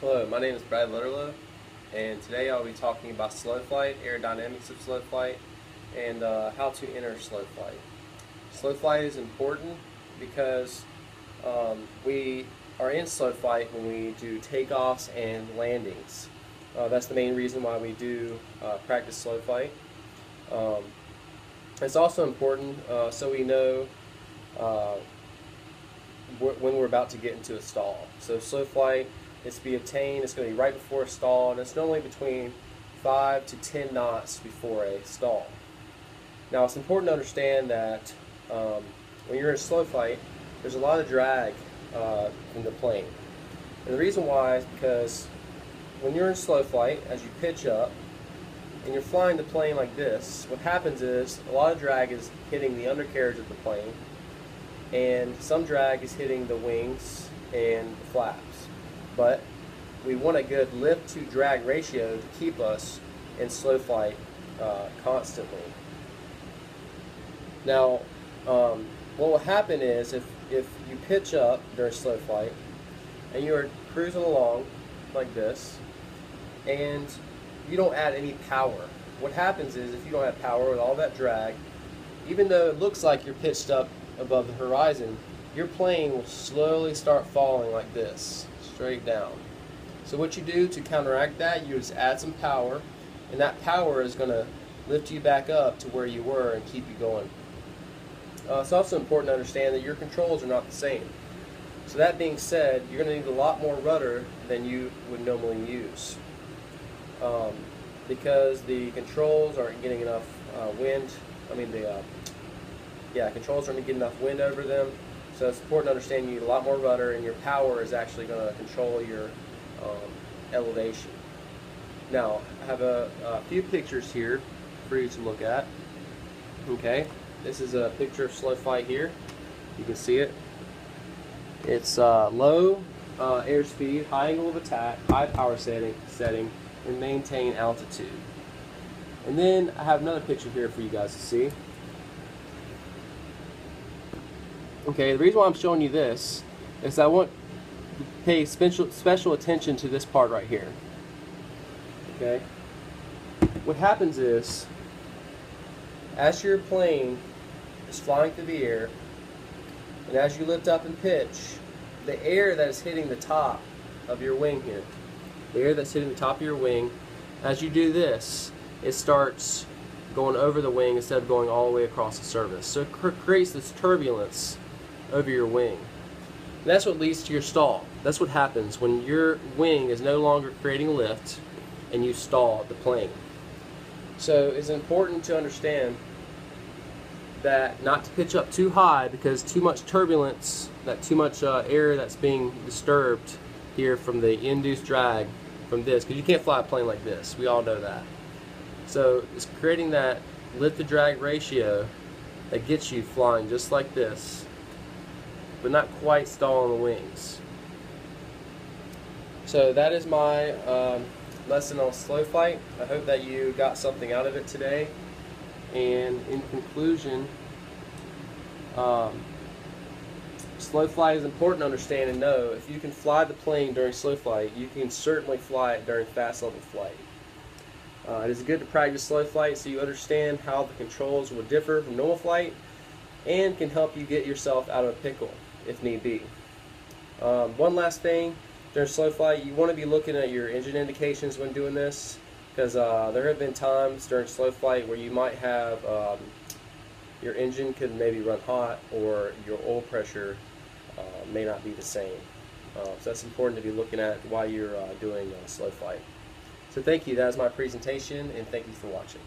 Hello, my name is Lutterloah, and today I'll be talking about slow flight, aerodynamics of slow flight, and how to enter slow flight. Slow flight is important because we are in slow flight when we do takeoffs and landings. That's the main reason why we do practice slow flight. Um, it's also important so we know when we're about to get into a stall. So slow flight is to be obtained, it's going to be right before a stall, and it's normally between 5 to 10 knots before a stall. Now it's important to understand that when you're in slow flight, there's a lot of drag in the plane. And the reason why is because when you're in slow flight, as you pitch up, and you're flying the plane like this, what happens is a lot of drag is hitting the undercarriage of the plane, and some drag is hitting the wings and the flaps. But we want a good lift to drag ratio to keep us in slow flight constantly. Now, what will happen is if you pitch up during slow flight and you're cruising along like this and you don't add any power, what happens is if you don't have power with all that drag, even though it looks like you're pitched up above the horizon, your plane will slowly start falling like this, straight down. So what you do to counteract that, you just add some power, and that power is going to lift you back up to where you were and keep you going. It's also important to understand that your controls are not the same. So that being said, you're going to need a lot more rudder than you would normally use because the controls aren't getting enough wind. Controls aren't getting enough wind over them. So it's important to understand you need a lot more rudder, and your power is actually going to control your elevation. Now, I have a few pictures here for you to look at. Okay, this is a picture of slow flight here. You can see it. It's low airspeed, high angle of attack, high power setting, and maintain altitude. And then I have another picture here for you guys to see. Okay, the reason why I'm showing you this is I want to pay special attention to this part right here. Okay? What happens is, as your plane is flying through the air, and as you lift up and pitch, the air that is hitting the top of your wing here, the air that's hitting the top of your wing, as you do this, it starts going over the wing instead of going all the way across the surface. So it creates this turbulence over your wing. And that's what leads to your stall. That's what happens when your wing is no longer creating lift and you stall the plane. So it's important to understand that not to pitch up too high, because too much turbulence, too much air that's being disturbed here from the induced drag from this, because you can't fly a plane like this. We all know that. So it's creating that lift to drag ratio that gets you flying just like this, but not quite stalling the wings. So that is my lesson on slow flight. I hope that you got something out of it today. And in conclusion, slow flight is important to understand and know. If you can fly the plane during slow flight, you can certainly fly it during fast level flight. It is good to practice slow flight so you understand how the controls will differ from normal flight and can help you get yourself out of a pickle if need be. One last thing, during slow flight, you want to be looking at your engine indications when doing this, because there have been times during slow flight where you might have your engine could maybe run hot, or your oil pressure may not be the same. So that's important to be looking at while you're doing slow flight. So thank you. That is my presentation, and thank you for watching.